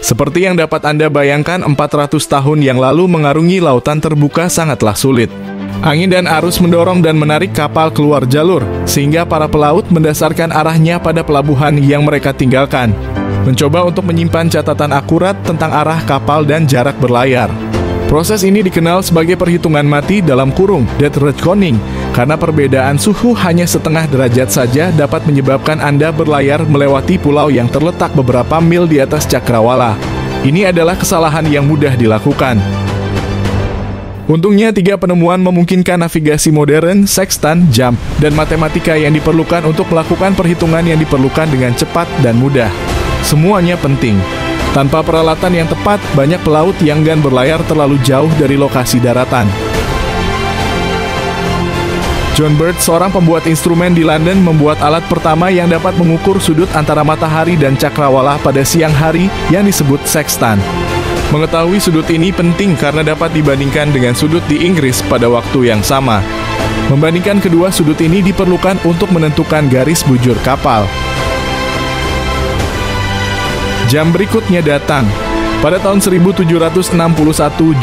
Seperti yang dapat Anda bayangkan, 400 tahun yang lalu mengarungi lautan terbuka sangatlah sulit. Angin dan arus mendorong dan menarik kapal keluar jalur, sehingga para pelaut mendasarkan arahnya pada pelabuhan yang mereka tinggalkan. Mencoba untuk menyimpan catatan akurat tentang arah kapal dan jarak berlayar. Proses ini dikenal sebagai perhitungan mati dalam kurung, dead reckoning, karena perbedaan suhu hanya setengah derajat saja dapat menyebabkan Anda berlayar melewati pulau yang terletak beberapa mil di atas cakrawala. Ini adalah kesalahan yang mudah dilakukan. Untungnya, 3 penemuan memungkinkan navigasi modern, sextant, jam, dan matematika yang diperlukan untuk melakukan perhitungan yang diperlukan dengan cepat dan mudah. Semuanya penting. Tanpa peralatan yang tepat, banyak pelaut yang enggan berlayar terlalu jauh dari lokasi daratan. John Bird, seorang pembuat instrumen di London, membuat alat pertama yang dapat mengukur sudut antara matahari dan cakrawala pada siang hari yang disebut sextant. Mengetahui sudut ini penting karena dapat dibandingkan dengan sudut di Inggris pada waktu yang sama. Membandingkan kedua sudut ini diperlukan untuk menentukan garis bujur kapal. Jam berikutnya datang. Pada tahun 1761,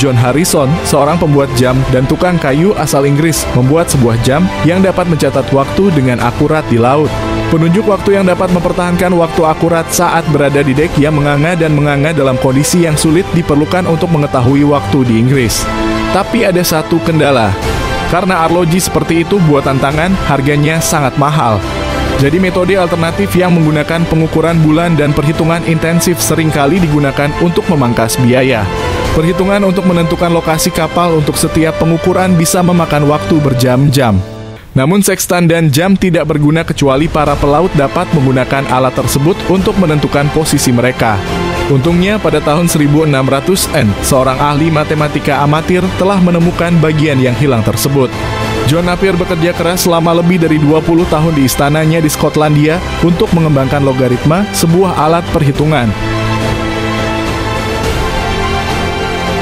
John Harrison, seorang pembuat jam dan tukang kayu asal Inggris, membuat sebuah jam yang dapat mencatat waktu dengan akurat di laut. Penunjuk waktu yang dapat mempertahankan waktu akurat saat berada di dek yang menganga dan menganga dalam kondisi yang sulit diperlukan untuk mengetahui waktu di Inggris. Tapi ada satu kendala. Karena arloji seperti itu buatan tangan, harganya sangat mahal. Jadi metode alternatif yang menggunakan pengukuran bulan dan perhitungan intensif seringkali digunakan untuk memangkas biaya. Perhitungan untuk menentukan lokasi kapal untuk setiap pengukuran bisa memakan waktu berjam-jam. Namun sextant dan jam tidak berguna kecuali para pelaut dapat menggunakan alat tersebut untuk menentukan posisi mereka. Untungnya pada tahun 1600-an, seorang ahli matematika amatir telah menemukan bagian yang hilang tersebut. John Napier bekerja keras selama lebih dari 20 tahun di istananya di Skotlandia untuk mengembangkan logaritma, sebuah alat perhitungan.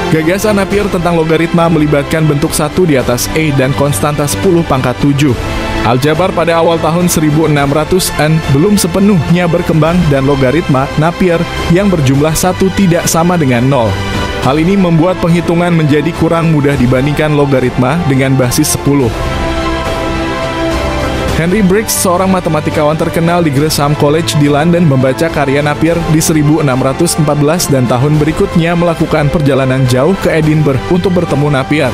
Gagasan Napier tentang logaritma melibatkan bentuk 1 di atas E dan konstanta 10 pangkat 7. Aljabar pada awal tahun 1600-an belum sepenuhnya berkembang dan logaritma Napier yang berjumlah 1 tidak sama dengan 0. Hal ini membuat penghitungan menjadi kurang mudah dibandingkan logaritma dengan basis 10. Henry Briggs, seorang matematikawan terkenal di Gresham College di London, membaca karya Napier di 1614 dan tahun berikutnya melakukan perjalanan jauh ke Edinburgh untuk bertemu Napier.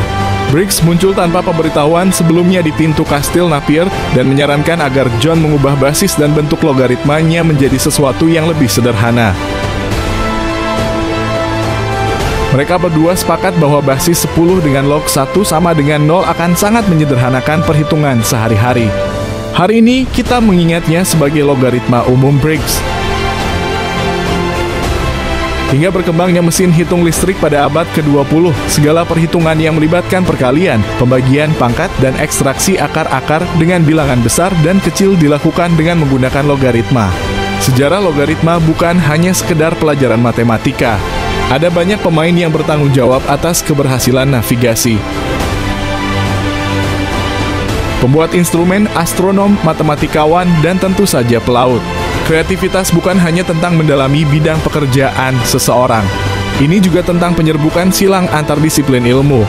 Briggs muncul tanpa pemberitahuan sebelumnya di pintu kastil Napier dan menyarankan agar John mengubah basis dan bentuk logaritmanya menjadi sesuatu yang lebih sederhana. Mereka berdua sepakat bahwa basis 10 dengan log 1 sama dengan 0 akan sangat menyederhanakan perhitungan sehari-hari. Hari ini kita mengingatnya sebagai logaritma umum Briggs. Hingga berkembangnya mesin hitung listrik pada abad ke-20, segala perhitungan yang melibatkan perkalian, pembagian pangkat, dan ekstraksi akar-akar dengan bilangan besar dan kecil dilakukan dengan menggunakan logaritma. Sejarah logaritma bukan hanya sekedar pelajaran matematika. Ada banyak pemain yang bertanggung jawab atas keberhasilan navigasi. Pembuat instrumen, astronom, matematikawan, dan tentu saja pelaut. Kreativitas bukan hanya tentang mendalami bidang pekerjaan seseorang. Ini juga tentang penyerbukan silang antar disiplin ilmu.